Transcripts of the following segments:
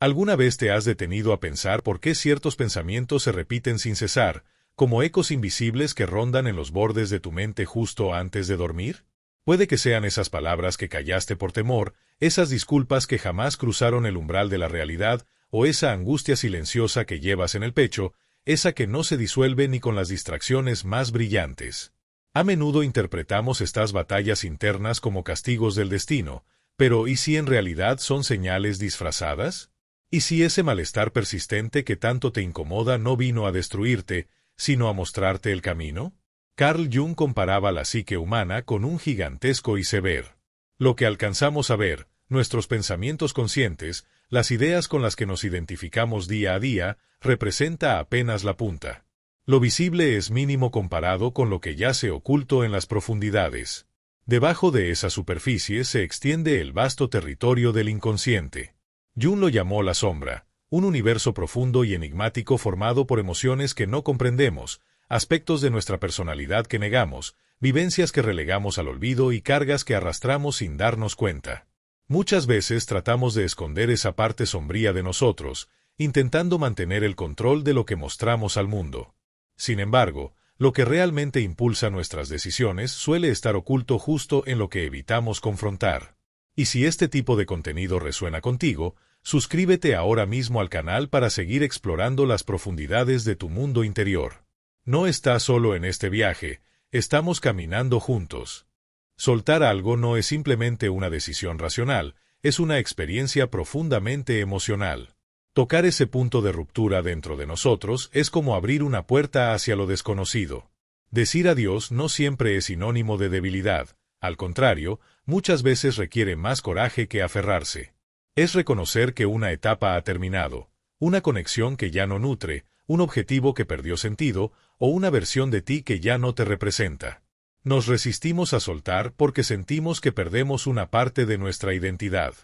¿Alguna vez te has detenido a pensar por qué ciertos pensamientos se repiten sin cesar, como ecos invisibles que rondan en los bordes de tu mente justo antes de dormir? Puede que sean esas palabras que callaste por temor, esas disculpas que jamás cruzaron el umbral de la realidad, o esa angustia silenciosa que llevas en el pecho, esa que no se disuelve ni con las distracciones más brillantes. A menudo interpretamos estas batallas internas como castigos del destino, pero ¿y si en realidad son señales disfrazadas? ¿Y si ese malestar persistente que tanto te incomoda no vino a destruirte, sino a mostrarte el camino? Carl Jung comparaba la psique humana con un gigantesco iceberg. Lo que alcanzamos a ver, nuestros pensamientos conscientes, las ideas con las que nos identificamos día a día, representa apenas la punta. Lo visible es mínimo comparado con lo que yace oculto en las profundidades. Debajo de esa superficie se extiende el vasto territorio del inconsciente. Jung lo llamó la sombra, un universo profundo y enigmático formado por emociones que no comprendemos, aspectos de nuestra personalidad que negamos, vivencias que relegamos al olvido y cargas que arrastramos sin darnos cuenta. Muchas veces tratamos de esconder esa parte sombría de nosotros, intentando mantener el control de lo que mostramos al mundo. Sin embargo, lo que realmente impulsa nuestras decisiones suele estar oculto justo en lo que evitamos confrontar. Y si este tipo de contenido resuena contigo, suscríbete ahora mismo al canal para seguir explorando las profundidades de tu mundo interior. No estás solo en este viaje, estamos caminando juntos. Soltar algo no es simplemente una decisión racional, es una experiencia profundamente emocional. Tocar ese punto de ruptura dentro de nosotros es como abrir una puerta hacia lo desconocido. Decir adiós no siempre es sinónimo de debilidad, al contrario, muchas veces requiere más coraje que aferrarse. Es reconocer que una etapa ha terminado, una conexión que ya no nutre, un objetivo que perdió sentido, o una versión de ti que ya no te representa. Nos resistimos a soltar porque sentimos que perdemos una parte de nuestra identidad.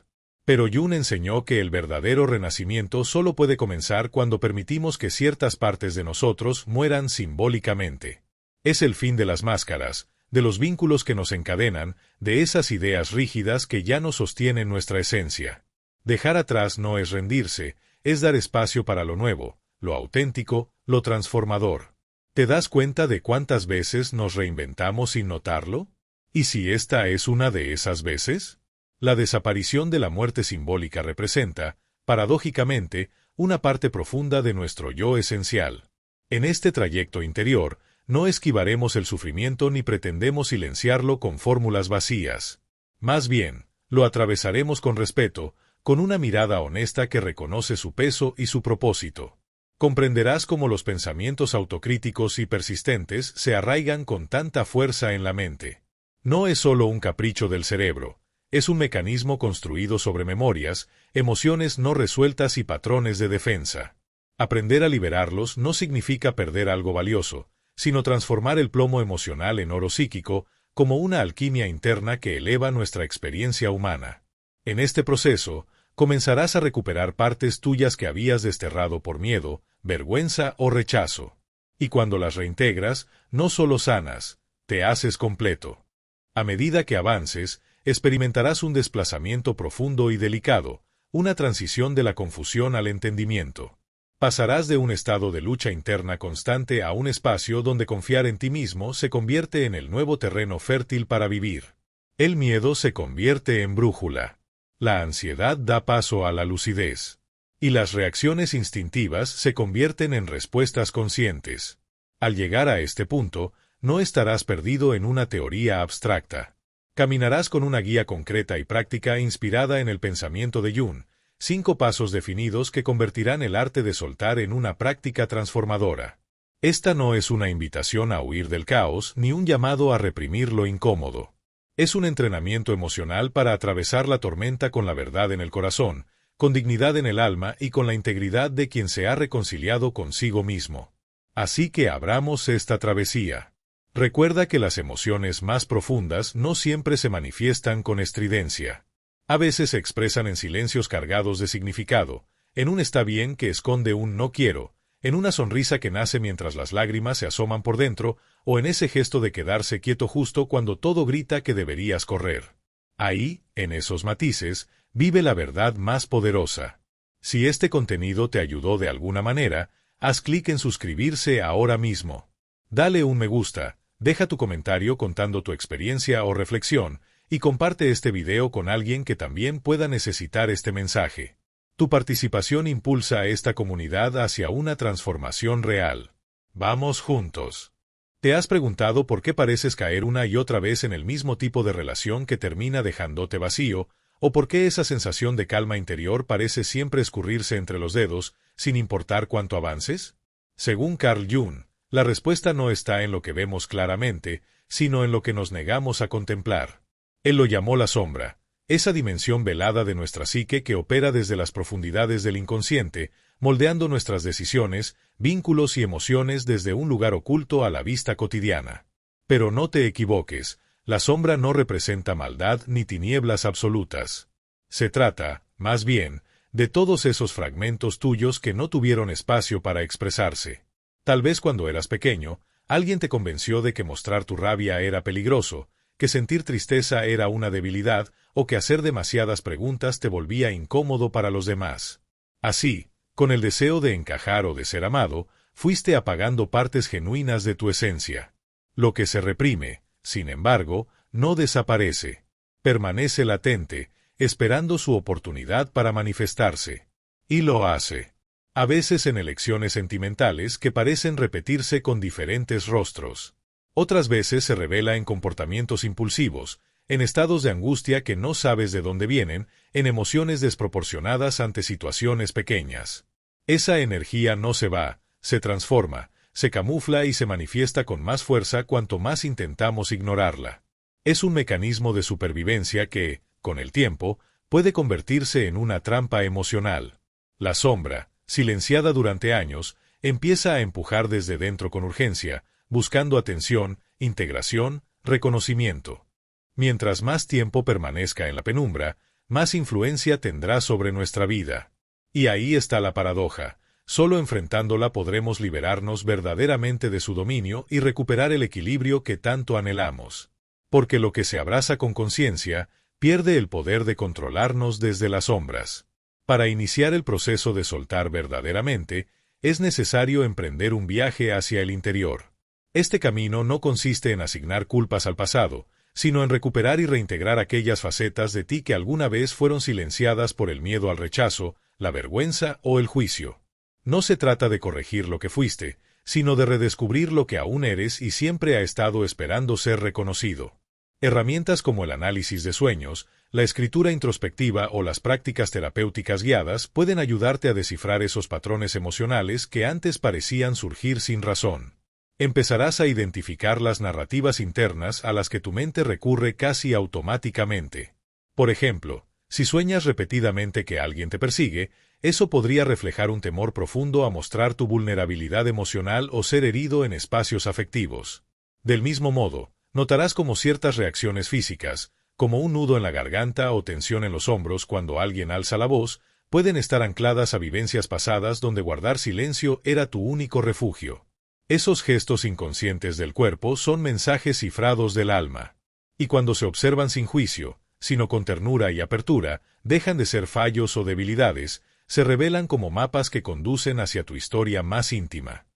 Pero Jung enseñó que el verdadero renacimiento solo puede comenzar cuando permitimos que ciertas partes de nosotros mueran simbólicamente. Es el fin de las máscaras, de los vínculos que nos encadenan, de esas ideas rígidas que ya no sostienen nuestra esencia. Dejar atrás no es rendirse, es dar espacio para lo nuevo, lo auténtico, lo transformador. ¿Te das cuenta de cuántas veces nos reinventamos sin notarlo? ¿Y si esta es una de esas veces? La desaparición de la muerte simbólica representa, paradójicamente, una parte profunda de nuestro yo esencial. En este trayecto interior, no esquivaremos el sufrimiento ni pretendemos silenciarlo con fórmulas vacías. Más bien, lo atravesaremos con respeto, con una mirada honesta que reconoce su peso y su propósito. Comprenderás cómo los pensamientos autocríticos y persistentes se arraigan con tanta fuerza en la mente. No es solo un capricho del cerebro. Es un mecanismo construido sobre memorias, emociones no resueltas y patrones de defensa. Aprender a liberarlos no significa perder algo valioso, sino transformar el plomo emocional en oro psíquico, como una alquimia interna que eleva nuestra experiencia humana. En este proceso, comenzarás a recuperar partes tuyas que habías desterrado por miedo, vergüenza o rechazo. Y cuando las reintegras, no solo sanas, te haces completo. A medida que avances, experimentarás un desplazamiento profundo y delicado, una transición de la confusión al entendimiento. Pasarás de un estado de lucha interna constante a un espacio donde confiar en ti mismo se convierte en el nuevo terreno fértil para vivir. El miedo se convierte en brújula. La ansiedad da paso a la lucidez. Y las reacciones instintivas se convierten en respuestas conscientes. Al llegar a este punto, no estarás perdido en una teoría abstracta. Caminarás con una guía concreta y práctica inspirada en el pensamiento de Jung, 5 pasos definidos que convertirán el arte de soltar en una práctica transformadora. Esta no es una invitación a huir del caos ni un llamado a reprimir lo incómodo. Es un entrenamiento emocional para atravesar la tormenta con la verdad en el corazón, con dignidad en el alma y con la integridad de quien se ha reconciliado consigo mismo. Así que abramos esta travesía. Recuerda que las emociones más profundas no siempre se manifiestan con estridencia. A veces se expresan en silencios cargados de significado, en un está bien que esconde un no quiero, en una sonrisa que nace mientras las lágrimas se asoman por dentro, o en ese gesto de quedarse quieto justo cuando todo grita que deberías correr. Ahí, en esos matices, vive la verdad más poderosa. Si este contenido te ayudó de alguna manera, haz clic en suscribirse ahora mismo. Dale un me gusta, deja tu comentario contando tu experiencia o reflexión, y comparte este video con alguien que también pueda necesitar este mensaje. Tu participación impulsa a esta comunidad hacia una transformación real. Vamos juntos. ¿Te has preguntado por qué pareces caer una y otra vez en el mismo tipo de relación que termina dejándote vacío, o por qué esa sensación de calma interior parece siempre escurrirse entre los dedos, sin importar cuánto avances? Según Carl Jung, la respuesta no está en lo que vemos claramente, sino en lo que nos negamos a contemplar. Él lo llamó la sombra, esa dimensión velada de nuestra psique que opera desde las profundidades del inconsciente, moldeando nuestras decisiones, vínculos y emociones desde un lugar oculto a la vista cotidiana. Pero no te equivoques, la sombra no representa maldad ni tinieblas absolutas. Se trata, más bien, de todos esos fragmentos tuyos que no tuvieron espacio para expresarse. Tal vez cuando eras pequeño, alguien te convenció de que mostrar tu rabia era peligroso, que sentir tristeza era una debilidad o que hacer demasiadas preguntas te volvía incómodo para los demás. Así, con el deseo de encajar o de ser amado, fuiste apagando partes genuinas de tu esencia. Lo que se reprime, sin embargo, no desaparece. Permanece latente, esperando su oportunidad para manifestarse. Y lo hace. A veces en elecciones sentimentales que parecen repetirse con diferentes rostros. Otras veces se revela en comportamientos impulsivos, en estados de angustia que no sabes de dónde vienen, en emociones desproporcionadas ante situaciones pequeñas. Esa energía no se va, se transforma, se camufla y se manifiesta con más fuerza cuanto más intentamos ignorarla. Es un mecanismo de supervivencia que, con el tiempo, puede convertirse en una trampa emocional. La sombra, silenciada durante años, empieza a empujar desde dentro con urgencia, buscando atención, integración, reconocimiento. Mientras más tiempo permanezca en la penumbra, más influencia tendrá sobre nuestra vida. Y ahí está la paradoja. Solo enfrentándola podremos liberarnos verdaderamente de su dominio y recuperar el equilibrio que tanto anhelamos. Porque lo que se abraza con conciencia, pierde el poder de controlarnos desde las sombras. Para iniciar el proceso de soltar verdaderamente, es necesario emprender un viaje hacia el interior. Este camino no consiste en asignar culpas al pasado, sino en recuperar y reintegrar aquellas facetas de ti que alguna vez fueron silenciadas por el miedo al rechazo, la vergüenza o el juicio. No se trata de corregir lo que fuiste, sino de redescubrir lo que aún eres y siempre ha estado esperando ser reconocido. Herramientas como el análisis de sueños, la escritura introspectiva o las prácticas terapéuticas guiadas pueden ayudarte a descifrar esos patrones emocionales que antes parecían surgir sin razón. Empezarás a identificar las narrativas internas a las que tu mente recurre casi automáticamente. Por ejemplo, si sueñas repetidamente que alguien te persigue, eso podría reflejar un temor profundo a mostrar tu vulnerabilidad emocional o ser herido en espacios afectivos. Del mismo modo, notarás como ciertas reacciones físicas, como un nudo en la garganta o tensión en los hombros cuando alguien alza la voz, pueden estar ancladas a vivencias pasadas donde guardar silencio era tu único refugio. Esos gestos inconscientes del cuerpo son mensajes cifrados del alma. Y cuando se observan sin juicio, sino con ternura y apertura, dejan de ser fallos o debilidades, se revelan como mapas que conducen hacia tu historia más íntima.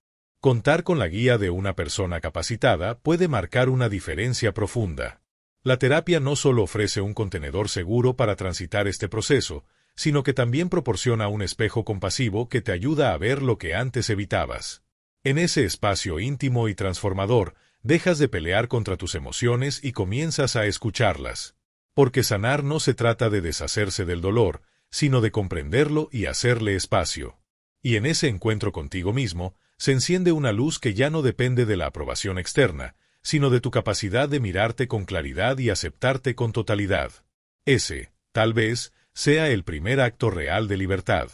Contar con la guía de una persona capacitada puede marcar una diferencia profunda. La terapia no solo ofrece un contenedor seguro para transitar este proceso, sino que también proporciona un espejo compasivo que te ayuda a ver lo que antes evitabas. En ese espacio íntimo y transformador, dejas de pelear contra tus emociones y comienzas a escucharlas. Porque sanar no se trata de deshacerse del dolor, sino de comprenderlo y hacerle espacio. Y en ese encuentro contigo mismo, se enciende una luz que ya no depende de la aprobación externa, sino de tu capacidad de mirarte con claridad y aceptarte con totalidad. Ese, tal vez, sea el primer acto real de libertad.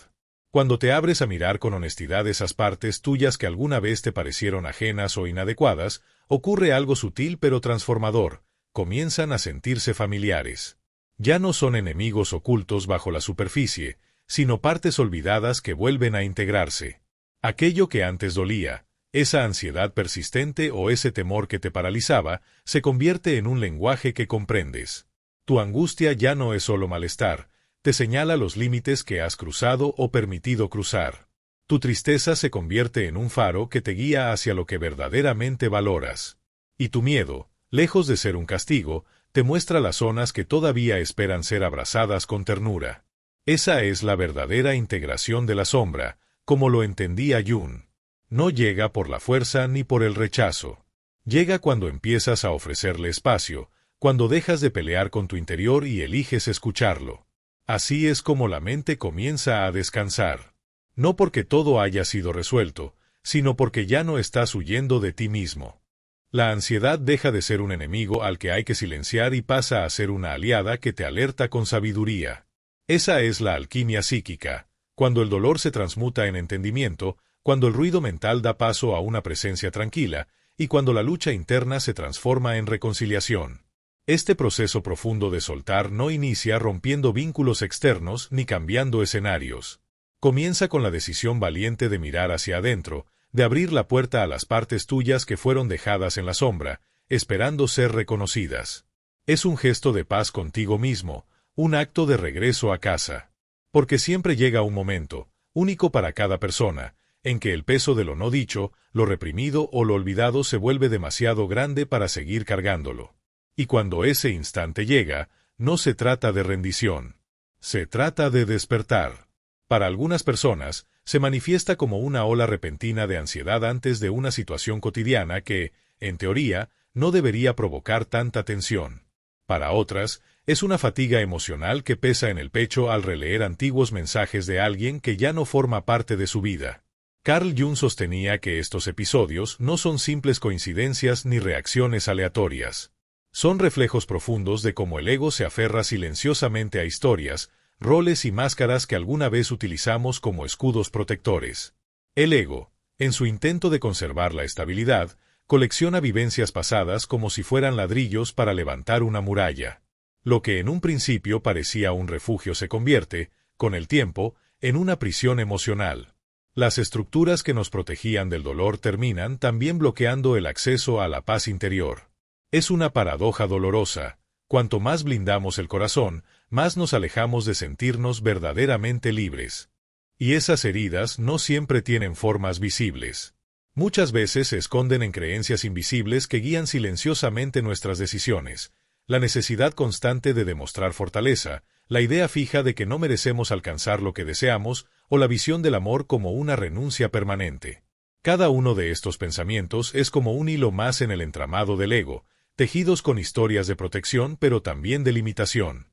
Cuando te abres a mirar con honestidad esas partes tuyas que alguna vez te parecieron ajenas o inadecuadas, ocurre algo sutil pero transformador, comienzan a sentirse familiares. Ya no son enemigos ocultos bajo la superficie, sino partes olvidadas que vuelven a integrarse. Aquello que antes dolía, esa ansiedad persistente o ese temor que te paralizaba, se convierte en un lenguaje que comprendes. Tu angustia ya no es solo malestar, te señala los límites que has cruzado o permitido cruzar. Tu tristeza se convierte en un faro que te guía hacia lo que verdaderamente valoras. Y tu miedo, lejos de ser un castigo, te muestra las zonas que todavía esperan ser abrazadas con ternura. Esa es la verdadera integración de la sombra, como lo entendía Jung. No llega por la fuerza ni por el rechazo. Llega cuando empiezas a ofrecerle espacio, cuando dejas de pelear con tu interior y eliges escucharlo. Así es como la mente comienza a descansar. No porque todo haya sido resuelto, sino porque ya no estás huyendo de ti mismo. La ansiedad deja de ser un enemigo al que hay que silenciar y pasa a ser una aliada que te alerta con sabiduría. Esa es la alquimia psíquica, cuando el dolor se transmuta en entendimiento, cuando el ruido mental da paso a una presencia tranquila, y cuando la lucha interna se transforma en reconciliación. Este proceso profundo de soltar no inicia rompiendo vínculos externos ni cambiando escenarios. Comienza con la decisión valiente de mirar hacia adentro, de abrir la puerta a las partes tuyas que fueron dejadas en la sombra, esperando ser reconocidas. Es un gesto de paz contigo mismo, un acto de regreso a casa. Porque siempre llega un momento, único para cada persona, en que el peso de lo no dicho, lo reprimido o lo olvidado se vuelve demasiado grande para seguir cargándolo. Y cuando ese instante llega, no se trata de rendición. Se trata de despertar. Para algunas personas, se manifiesta como una ola repentina de ansiedad antes de una situación cotidiana que, en teoría, no debería provocar tanta tensión. Para otras, es una fatiga emocional que pesa en el pecho al releer antiguos mensajes de alguien que ya no forma parte de su vida. Carl Jung sostenía que estos episodios no son simples coincidencias ni reacciones aleatorias. Son reflejos profundos de cómo el ego se aferra silenciosamente a historias, roles y máscaras que alguna vez utilizamos como escudos protectores. El ego, en su intento de conservar la estabilidad, colecciona vivencias pasadas como si fueran ladrillos para levantar una muralla. Lo que en un principio parecía un refugio se convierte, con el tiempo, en una prisión emocional. Las estructuras que nos protegían del dolor terminan también bloqueando el acceso a la paz interior. Es una paradoja dolorosa. Cuanto más blindamos el corazón, más nos alejamos de sentirnos verdaderamente libres. Y esas heridas no siempre tienen formas visibles. Muchas veces se esconden en creencias invisibles que guían silenciosamente nuestras decisiones. La necesidad constante de demostrar fortaleza, la idea fija de que no merecemos alcanzar lo que deseamos, o la visión del amor como una renuncia permanente. Cada uno de estos pensamientos es como un hilo más en el entramado del ego, tejidos con historias de protección pero también de limitación.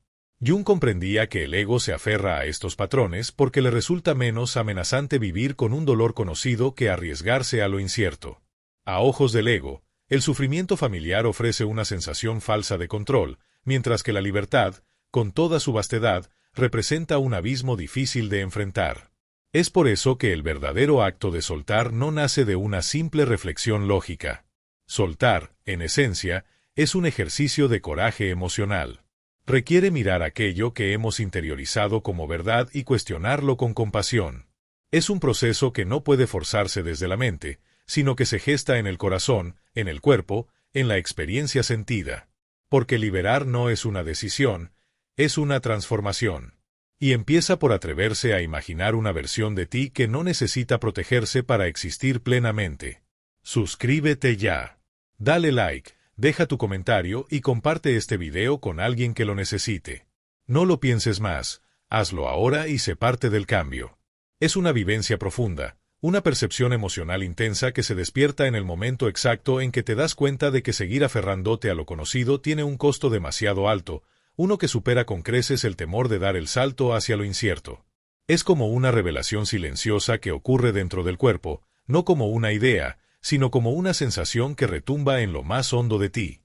Jung comprendía que el ego se aferra a estos patrones porque le resulta menos amenazante vivir con un dolor conocido que arriesgarse a lo incierto. A ojos del ego, el sufrimiento familiar ofrece una sensación falsa de control, mientras que la libertad, con toda su vastedad, representa un abismo difícil de enfrentar. Es por eso que el verdadero acto de soltar no nace de una simple reflexión lógica. Soltar, en esencia, es un ejercicio de coraje emocional. Requiere mirar aquello que hemos interiorizado como verdad y cuestionarlo con compasión. Es un proceso que no puede forzarse desde la mente, sino que se gesta en el corazón, en el cuerpo, en la experiencia sentida. Porque liberar no es una decisión, es una transformación. Y empieza por atreverse a imaginar una versión de ti que no necesita protegerse para existir plenamente. Suscríbete ya. Dale like, deja tu comentario y comparte este video con alguien que lo necesite. No lo pienses más, hazlo ahora y sé parte del cambio. Es una vivencia profunda, una percepción emocional intensa que se despierta en el momento exacto en que te das cuenta de que seguir aferrándote a lo conocido tiene un costo demasiado alto, uno que supera con creces el temor de dar el salto hacia lo incierto. Es como una revelación silenciosa que ocurre dentro del cuerpo, no como una idea, sino como una sensación que retumba en lo más hondo de ti.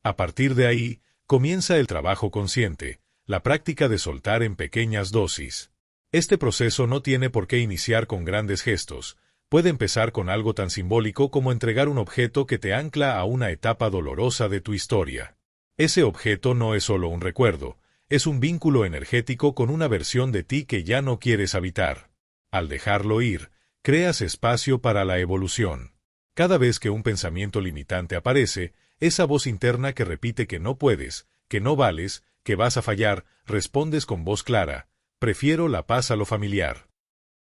A partir de ahí, comienza el trabajo consciente, la práctica de soltar en pequeñas dosis. Este proceso no tiene por qué iniciar con grandes gestos, puede empezar con algo tan simbólico como entregar un objeto que te ancla a una etapa dolorosa de tu historia. Ese objeto no es solo un recuerdo, es un vínculo energético con una versión de ti que ya no quieres habitar. Al dejarlo ir, creas espacio para la evolución. Cada vez que un pensamiento limitante aparece, esa voz interna que repite que no puedes, que no vales, que vas a fallar, respondes con voz clara: prefiero la paz a lo familiar.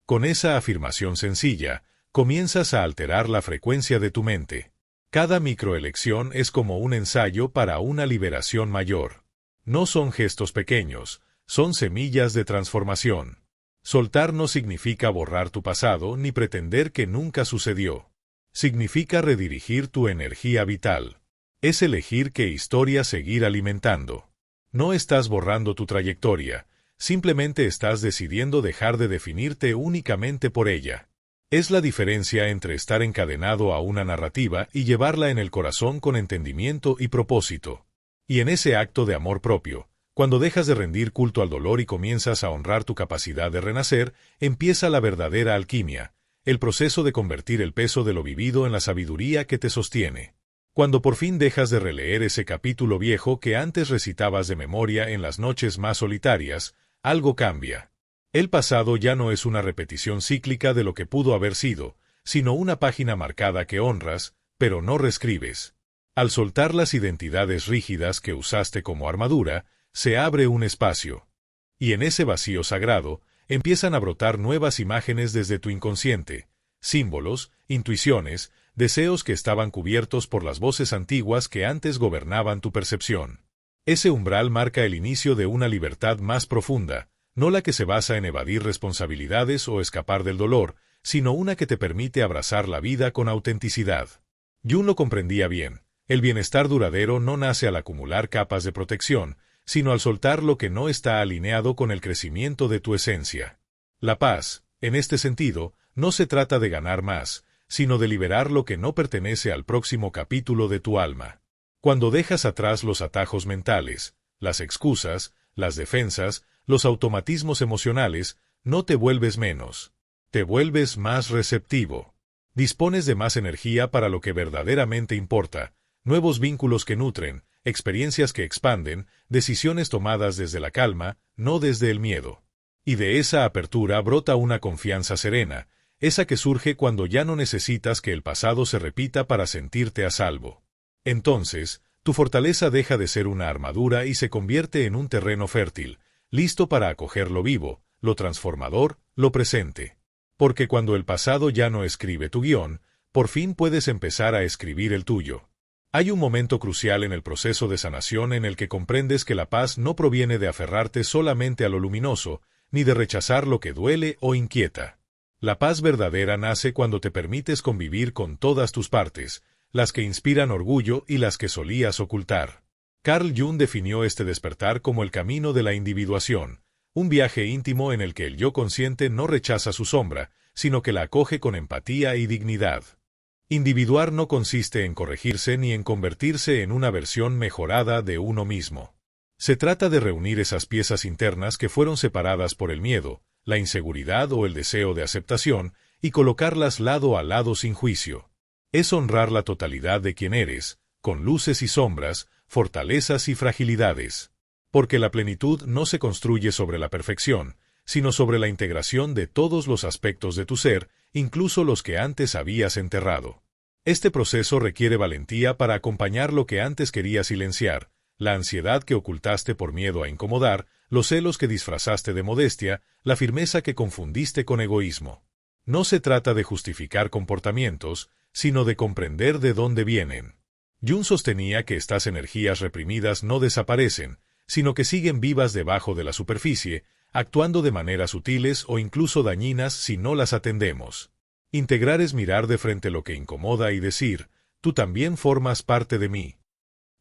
Con esa afirmación sencilla, comienzas a alterar la frecuencia de tu mente. Cada microelección es como un ensayo para una liberación mayor. No son gestos pequeños, son semillas de transformación. Soltar no significa borrar tu pasado ni pretender que nunca sucedió. Significa redirigir tu energía vital. Es elegir qué historia seguir alimentando. No estás borrando tu trayectoria, simplemente estás decidiendo dejar de definirte únicamente por ella. Es la diferencia entre estar encadenado a una narrativa y llevarla en el corazón con entendimiento y propósito. Y en ese acto de amor propio, cuando dejas de rendir culto al dolor y comienzas a honrar tu capacidad de renacer, empieza la verdadera alquimia, el proceso de convertir el peso de lo vivido en la sabiduría que te sostiene. Cuando por fin dejas de releer ese capítulo viejo que antes recitabas de memoria en las noches más solitarias, algo cambia. El pasado ya no es una repetición cíclica de lo que pudo haber sido, sino una página marcada que honras, pero no reescribes. Al soltar las identidades rígidas que usaste como armadura, se abre un espacio. Y en ese vacío sagrado, empiezan a brotar nuevas imágenes desde tu inconsciente, símbolos, intuiciones, deseos que estaban cubiertos por las voces antiguas que antes gobernaban tu percepción. Ese umbral marca el inicio de una libertad más profunda, no la que se basa en evadir responsabilidades o escapar del dolor, sino una que te permite abrazar la vida con autenticidad. Jung lo comprendía bien. El bienestar duradero no nace al acumular capas de protección, sino al soltar lo que no está alineado con el crecimiento de tu esencia. La paz, en este sentido, no se trata de ganar más, sino de liberar lo que no pertenece al próximo capítulo de tu alma. Cuando dejas atrás los atajos mentales, las excusas, las defensas, los automatismos emocionales, no te vuelves menos. Te vuelves más receptivo. Dispones de más energía para lo que verdaderamente importa, nuevos vínculos que nutren, experiencias que expanden, decisiones tomadas desde la calma, no desde el miedo. Y de esa apertura brota una confianza serena, esa que surge cuando ya no necesitas que el pasado se repita para sentirte a salvo. Entonces, tu fortaleza deja de ser una armadura y se convierte en un terreno fértil, listo para acoger lo vivo, lo transformador, lo presente. Porque cuando el pasado ya no escribe tu guión, por fin puedes empezar a escribir el tuyo. Hay un momento crucial en el proceso de sanación en el que comprendes que la paz no proviene de aferrarte solamente a lo luminoso, ni de rechazar lo que duele o inquieta. La paz verdadera nace cuando te permites convivir con todas tus partes, las que inspiran orgullo y las que solías ocultar. Carl Jung definió este despertar como el camino de la individuación, un viaje íntimo en el que el yo consciente no rechaza su sombra, sino que la acoge con empatía y dignidad. Individuar no consiste en corregirse ni en convertirse en una versión mejorada de uno mismo. Se trata de reunir esas piezas internas que fueron separadas por el miedo, la inseguridad o el deseo de aceptación, y colocarlas lado a lado sin juicio. Es honrar la totalidad de quien eres, con luces y sombras, fortalezas y fragilidades. Porque la plenitud no se construye sobre la perfección, sino sobre la integración de todos los aspectos de tu ser, incluso los que antes habías enterrado. Este proceso requiere valentía para acompañar lo que antes querías silenciar, la ansiedad que ocultaste por miedo a incomodar, los celos que disfrazaste de modestia, la firmeza que confundiste con egoísmo. No se trata de justificar comportamientos, sino de comprender de dónde vienen. Jung sostenía que estas energías reprimidas no desaparecen, sino que siguen vivas debajo de la superficie, actuando de maneras sutiles o incluso dañinas si no las atendemos. Integrar es mirar de frente lo que incomoda y decir, tú también formas parte de mí.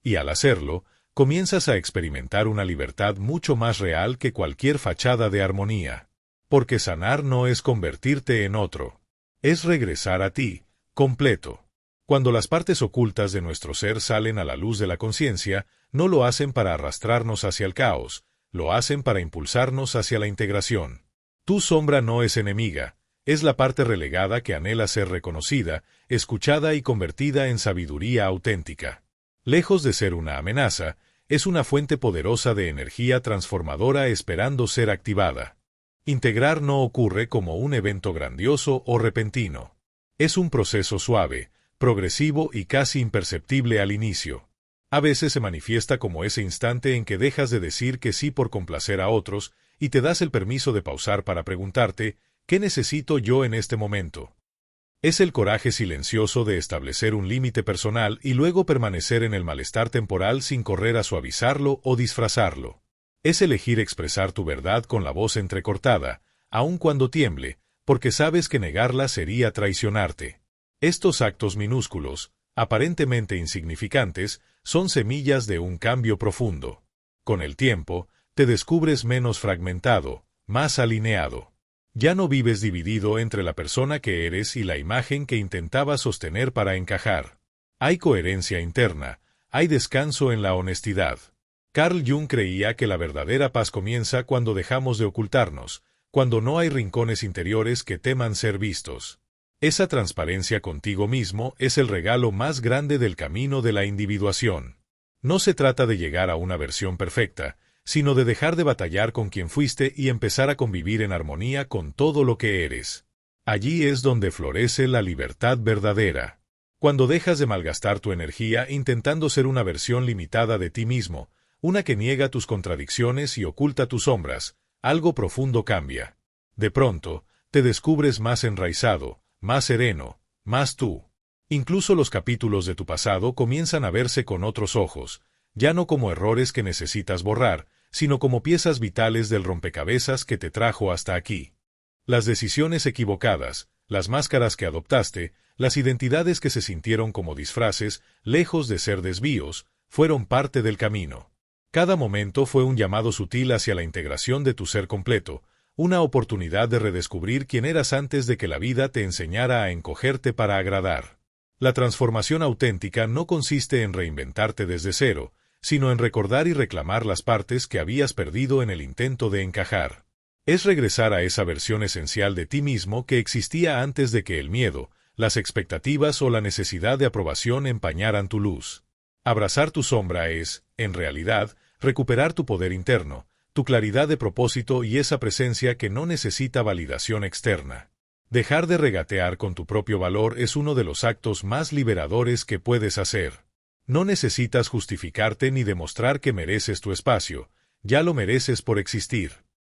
Y al hacerlo, comienzas a experimentar una libertad mucho más real que cualquier fachada de armonía. Porque sanar no es convertirte en otro. Es regresar a ti, completo. Cuando las partes ocultas de nuestro ser salen a la luz de la conciencia, no lo hacen para arrastrarnos hacia el caos, lo hacen para impulsarnos hacia la integración. Tu sombra no es enemiga, es la parte relegada que anhela ser reconocida, escuchada y convertida en sabiduría auténtica. Lejos de ser una amenaza, es una fuente poderosa de energía transformadora esperando ser activada. Integrar no ocurre como un evento grandioso o repentino. Es un proceso suave, progresivo y casi imperceptible al inicio. A veces se manifiesta como ese instante en que dejas de decir que sí por complacer a otros y te das el permiso de pausar para preguntarte, ¿qué necesito yo en este momento? Es el coraje silencioso de establecer un límite personal y luego permanecer en el malestar temporal sin correr a suavizarlo o disfrazarlo. Es elegir expresar tu verdad con la voz entrecortada, aun cuando tiemble, porque sabes que negarla sería traicionarte. Estos actos minúsculos, aparentemente insignificantes, son semillas de un cambio profundo. Con el tiempo, te descubres menos fragmentado, más alineado. Ya no vives dividido entre la persona que eres y la imagen que intentabas sostener para encajar. Hay coherencia interna, hay descanso en la honestidad. Carl Jung creía que la verdadera paz comienza cuando dejamos de ocultarnos, cuando no hay rincones interiores que teman ser vistos. Esa transparencia contigo mismo es el regalo más grande del camino de la individuación. No se trata de llegar a una versión perfecta, sino de dejar de batallar con quien fuiste y empezar a convivir en armonía con todo lo que eres. Allí es donde florece la libertad verdadera. Cuando dejas de malgastar tu energía intentando ser una versión limitada de ti mismo, una que niega tus contradicciones y oculta tus sombras, algo profundo cambia. De pronto, te descubres más enraizado, más sereno, más tú. Incluso los capítulos de tu pasado comienzan a verse con otros ojos, ya no como errores que necesitas borrar, sino como piezas vitales del rompecabezas que te trajo hasta aquí. Las decisiones equivocadas, las máscaras que adoptaste, las identidades que se sintieron como disfraces, lejos de ser desvíos, fueron parte del camino. Cada momento fue un llamado sutil hacia la integración de tu ser completo, una oportunidad de redescubrir quién eras antes de que la vida te enseñara a encogerte para agradar. La transformación auténtica no consiste en reinventarte desde cero, sino en recordar y reclamar las partes que habías perdido en el intento de encajar. Es regresar a esa versión esencial de ti mismo que existía antes de que el miedo, las expectativas o la necesidad de aprobación empañaran tu luz. Abrazar tu sombra es, en realidad, recuperar tu poder interno, tu claridad de propósito y esa presencia que no necesita validación externa. Dejar de regatear con tu propio valor es uno de los actos más liberadores que puedes hacer. No necesitas justificarte ni demostrar que mereces tu espacio, ya lo mereces por existir.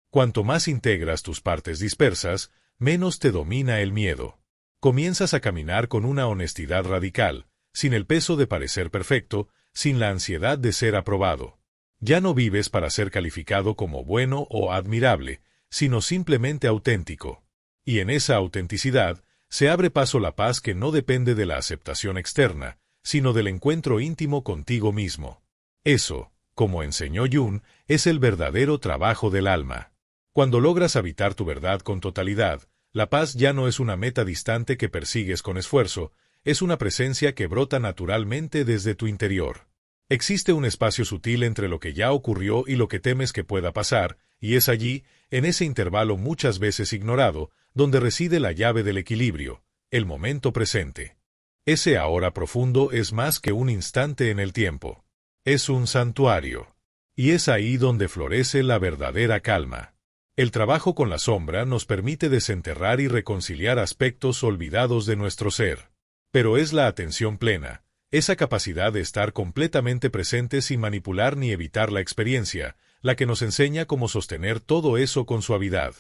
Cuanto más integras tus partes dispersas, menos te domina el miedo. Comienzas a caminar con una honestidad radical, sin el peso de parecer perfecto, sin la ansiedad de ser aprobado. Ya no vives para ser calificado como bueno o admirable, sino simplemente auténtico. Y en esa autenticidad, se abre paso la paz que no depende de la aceptación externa, sino del encuentro íntimo contigo mismo. Eso, como enseñó Jung, es el verdadero trabajo del alma. Cuando logras habitar tu verdad con totalidad, la paz ya no es una meta distante que persigues con esfuerzo, es una presencia que brota naturalmente desde tu interior. Existe un espacio sutil entre lo que ya ocurrió y lo que temes que pueda pasar, y es allí, en ese intervalo muchas veces ignorado, donde reside la llave del equilibrio, el momento presente. Ese ahora profundo es más que un instante en el tiempo. Es un santuario. Y es ahí donde florece la verdadera calma. El trabajo con la sombra nos permite desenterrar y reconciliar aspectos olvidados de nuestro ser. Pero es la atención plena, esa capacidad de estar completamente presente sin manipular ni evitar la experiencia, la que nos enseña cómo sostener todo eso con suavidad.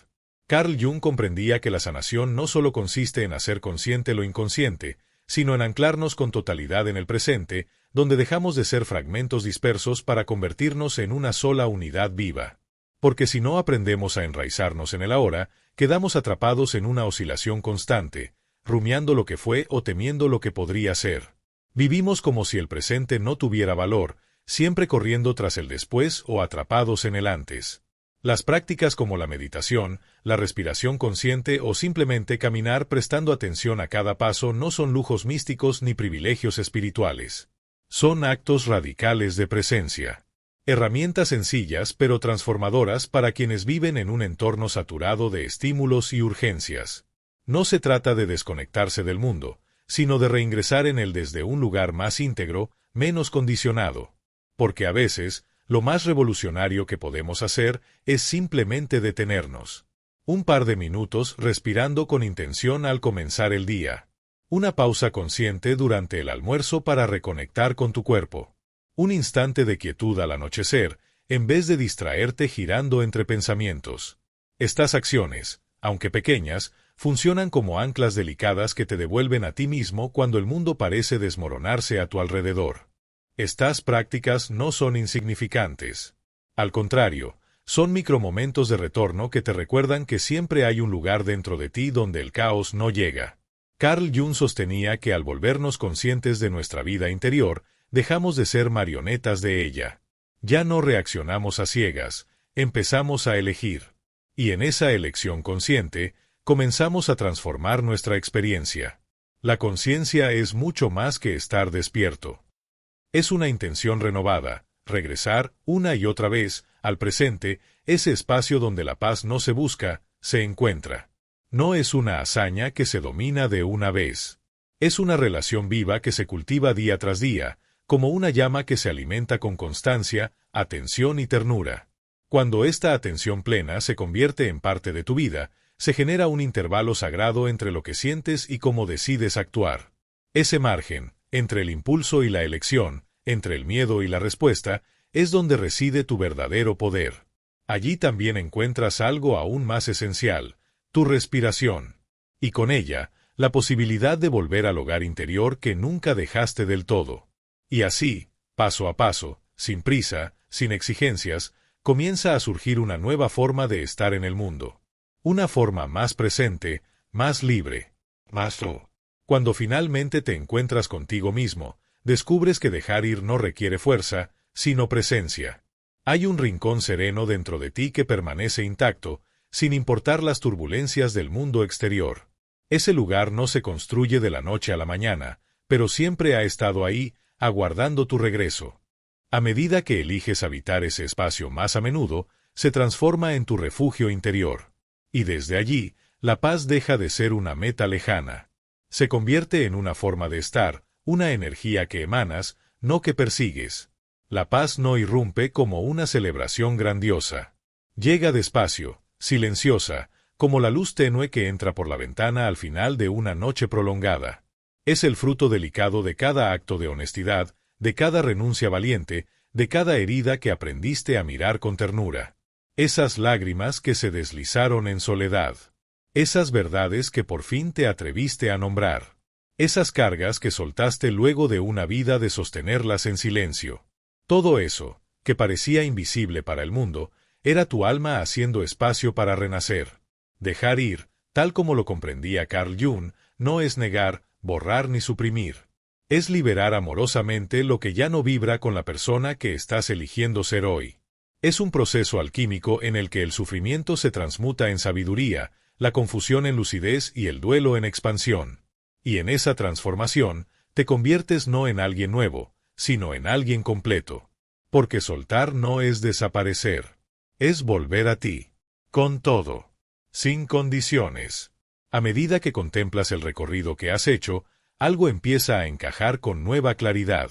Carl Jung comprendía que la sanación no solo consiste en hacer consciente lo inconsciente, sino en anclarnos con totalidad en el presente, donde dejamos de ser fragmentos dispersos para convertirnos en una sola unidad viva. Porque si no aprendemos a enraizarnos en el ahora, quedamos atrapados en una oscilación constante, rumiando lo que fue o temiendo lo que podría ser. Vivimos como si el presente no tuviera valor, siempre corriendo tras el después o atrapados en el antes. Las prácticas como la meditación, la respiración consciente o simplemente caminar prestando atención a cada paso no son lujos místicos ni privilegios espirituales. Son actos radicales de presencia. Herramientas sencillas pero transformadoras para quienes viven en un entorno saturado de estímulos y urgencias. No se trata de desconectarse del mundo, sino de reingresar en él desde un lugar más íntegro, menos condicionado. Porque a veces, lo más revolucionario que podemos hacer es simplemente detenernos. Un par de minutos respirando con intención al comenzar el día. Una pausa consciente durante el almuerzo para reconectar con tu cuerpo. Un instante de quietud al anochecer, en vez de distraerte girando entre pensamientos. Estas acciones, aunque pequeñas, funcionan como anclas delicadas que te devuelven a ti mismo cuando el mundo parece desmoronarse a tu alrededor. Estas prácticas no son insignificantes. Al contrario, son micromomentos de retorno que te recuerdan que siempre hay un lugar dentro de ti donde el caos no llega. Carl Jung sostenía que al volvernos conscientes de nuestra vida interior, dejamos de ser marionetas de ella. Ya no reaccionamos a ciegas, empezamos a elegir. Y en esa elección consciente, comenzamos a transformar nuestra experiencia. La conciencia es mucho más que estar despierto. Es una intención renovada, regresar, una y otra vez, al presente, ese espacio donde la paz no se busca, se encuentra. No es una hazaña que se domina de una vez. Es una relación viva que se cultiva día tras día, como una llama que se alimenta con constancia, atención y ternura. Cuando esta atención plena se convierte en parte de tu vida, se genera un intervalo sagrado entre lo que sientes y cómo decides actuar. Ese margen, entre el impulso y la elección, entre el miedo y la respuesta, es donde reside tu verdadero poder. Allí también encuentras algo aún más esencial, tu respiración. Y con ella, la posibilidad de volver al hogar interior que nunca dejaste del todo. Y así, paso a paso, sin prisa, sin exigencias, comienza a surgir una nueva forma de estar en el mundo. Una forma más presente, más libre, más tú. Cuando finalmente te encuentras contigo mismo, descubres que dejar ir no requiere fuerza, sino presencia. Hay un rincón sereno dentro de ti que permanece intacto, sin importar las turbulencias del mundo exterior. Ese lugar no se construye de la noche a la mañana, pero siempre ha estado ahí, aguardando tu regreso. A medida que eliges habitar ese espacio más a menudo, se transforma en tu refugio interior. Y desde allí, la paz deja de ser una meta lejana. Se convierte en una forma de estar, una energía que emanas, no que persigues. La paz no irrumpe como una celebración grandiosa. Llega despacio, silenciosa, como la luz tenue que entra por la ventana al final de una noche prolongada. Es el fruto delicado de cada acto de honestidad, de cada renuncia valiente, de cada herida que aprendiste a mirar con ternura. Esas lágrimas que se deslizaron en soledad. Esas verdades que por fin te atreviste a nombrar. Esas cargas que soltaste luego de una vida de sostenerlas en silencio. Todo eso, que parecía invisible para el mundo, era tu alma haciendo espacio para renacer. Dejar ir, tal como lo comprendía Carl Jung, no es negar, borrar ni suprimir. Es liberar amorosamente lo que ya no vibra con la persona que estás eligiendo ser hoy. Es un proceso alquímico en el que el sufrimiento se transmuta en sabiduría, la confusión en lucidez y el duelo en expansión. Y en esa transformación, te conviertes no en alguien nuevo, sino en alguien completo. Porque soltar no es desaparecer. Es volver a ti. Con todo. Sin condiciones. A medida que contemplas el recorrido que has hecho, algo empieza a encajar con nueva claridad.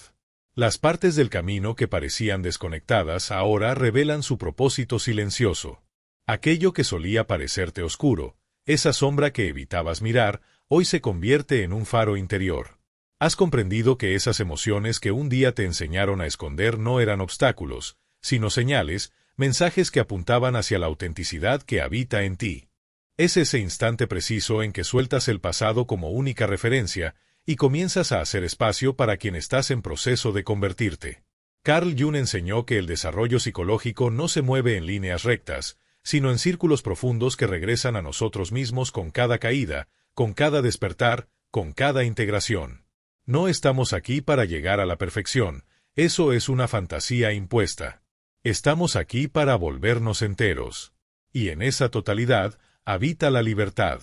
Las partes del camino que parecían desconectadas ahora revelan su propósito silencioso. Aquello que solía parecerte oscuro, esa sombra que evitabas mirar, hoy se convierte en un faro interior. Has comprendido que esas emociones que un día te enseñaron a esconder no eran obstáculos, sino señales, mensajes que apuntaban hacia la autenticidad que habita en ti. Es ese instante preciso en que sueltas el pasado como única referencia y comienzas a hacer espacio para quien estás en proceso de convertirte. Carl Jung enseñó que el desarrollo psicológico no se mueve en líneas rectas, sino en círculos profundos que regresan a nosotros mismos con cada caída, con cada despertar, con cada integración. No estamos aquí para llegar a la perfección, eso es una fantasía impuesta. Estamos aquí para volvernos enteros. Y en esa totalidad habita la libertad.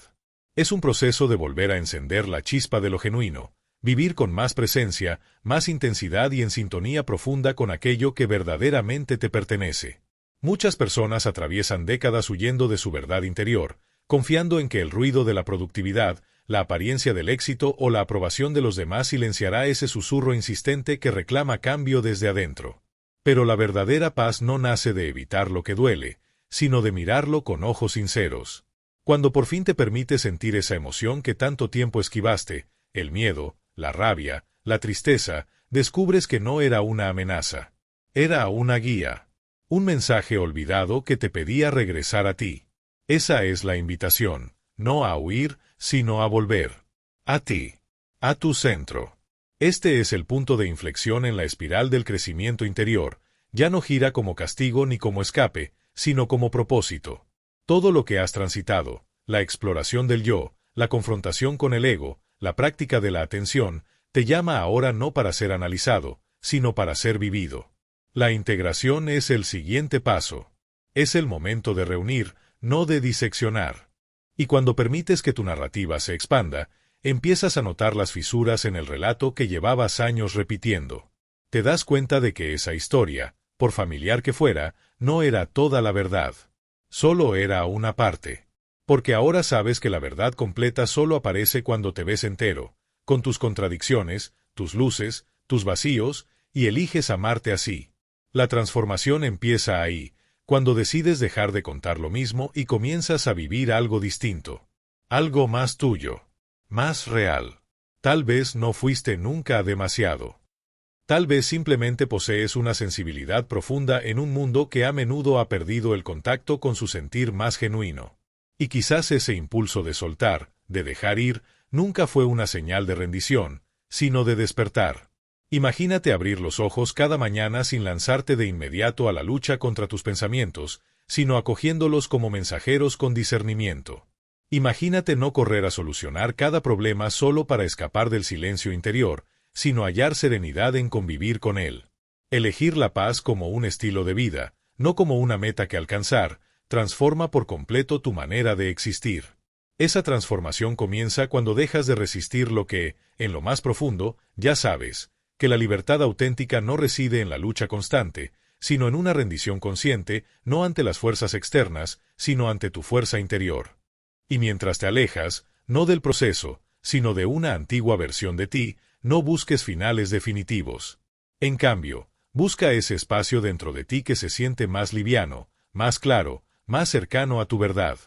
Es un proceso de volver a encender la chispa de lo genuino, vivir con más presencia, más intensidad y en sintonía profunda con aquello que verdaderamente te pertenece. Muchas personas atraviesan décadas huyendo de su verdad interior, confiando en que el ruido de la productividad, la apariencia del éxito o la aprobación de los demás silenciará ese susurro insistente que reclama cambio desde adentro. Pero la verdadera paz no nace de evitar lo que duele, sino de mirarlo con ojos sinceros. Cuando por fin te permites sentir esa emoción que tanto tiempo esquivaste, el miedo, la rabia, la tristeza, descubres que no era una amenaza. Era una guía. Un mensaje olvidado que te pedía regresar a ti. Esa es la invitación, no a huir, sino a volver. A ti. A tu centro. Este es el punto de inflexión en la espiral del crecimiento interior. Ya no gira como castigo ni como escape, sino como propósito. Todo lo que has transitado, la exploración del yo, la confrontación con el ego, la práctica de la atención, te llama ahora no para ser analizado, sino para ser vivido. La integración es el siguiente paso. Es el momento de reunir, no de diseccionar. Y cuando permites que tu narrativa se expanda, empiezas a notar las fisuras en el relato que llevabas años repitiendo. Te das cuenta de que esa historia, por familiar que fuera, no era toda la verdad. Solo era una parte. Porque ahora sabes que la verdad completa solo aparece cuando te ves entero, con tus contradicciones, tus luces, tus vacíos, y eliges amarte así. La transformación empieza ahí, cuando decides dejar de contar lo mismo y comienzas a vivir algo distinto. Algo más tuyo. Más real. Tal vez no fuiste nunca demasiado. Tal vez simplemente posees una sensibilidad profunda en un mundo que a menudo ha perdido el contacto con su sentir más genuino. Y quizás ese impulso de soltar, de dejar ir, nunca fue una señal de rendición, sino de despertar. Imagínate abrir los ojos cada mañana sin lanzarte de inmediato a la lucha contra tus pensamientos, sino acogiéndolos como mensajeros con discernimiento. Imagínate no correr a solucionar cada problema solo para escapar del silencio interior, sino hallar serenidad en convivir con él. Elegir la paz como un estilo de vida, no como una meta que alcanzar, transforma por completo tu manera de existir. Esa transformación comienza cuando dejas de resistir lo que, en lo más profundo, ya sabes, que la libertad auténtica no reside en la lucha constante, sino en una rendición consciente, no ante las fuerzas externas, sino ante tu fuerza interior. Y mientras te alejas, no del proceso, sino de una antigua versión de ti, no busques finales definitivos. En cambio, busca ese espacio dentro de ti que se siente más liviano, más claro, más cercano a tu verdad.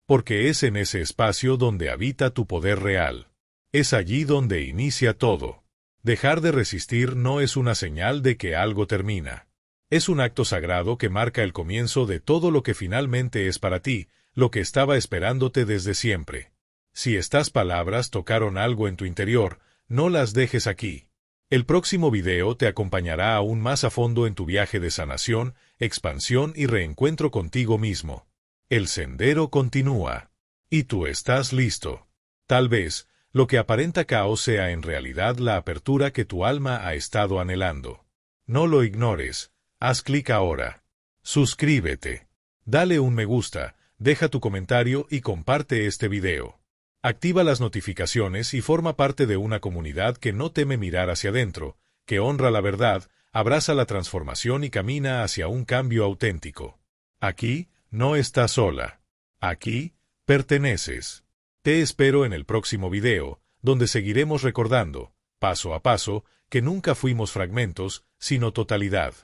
Porque es en ese espacio donde habita tu poder real. Es allí donde inicia todo. Dejar de resistir no es una señal de que algo termina. Es un acto sagrado que marca el comienzo de todo lo que finalmente es para ti, lo que estaba esperándote desde siempre. Si estas palabras tocaron algo en tu interior, no las dejes aquí. El próximo video te acompañará aún más a fondo en tu viaje de sanación, expansión y reencuentro contigo mismo. El sendero continúa. Y tú estás listo. Tal vez, lo que aparenta caos sea en realidad la apertura que tu alma ha estado anhelando. No lo ignores. Haz clic ahora. Suscríbete. Dale un me gusta, deja tu comentario y comparte este video. Activa las notificaciones y forma parte de una comunidad que no teme mirar hacia adentro, que honra la verdad, abraza la transformación y camina hacia un cambio auténtico. Aquí, no estás sola. Aquí, perteneces. Te espero en el próximo video, donde seguiremos recordando, paso a paso, que nunca fuimos fragmentos, sino totalidad.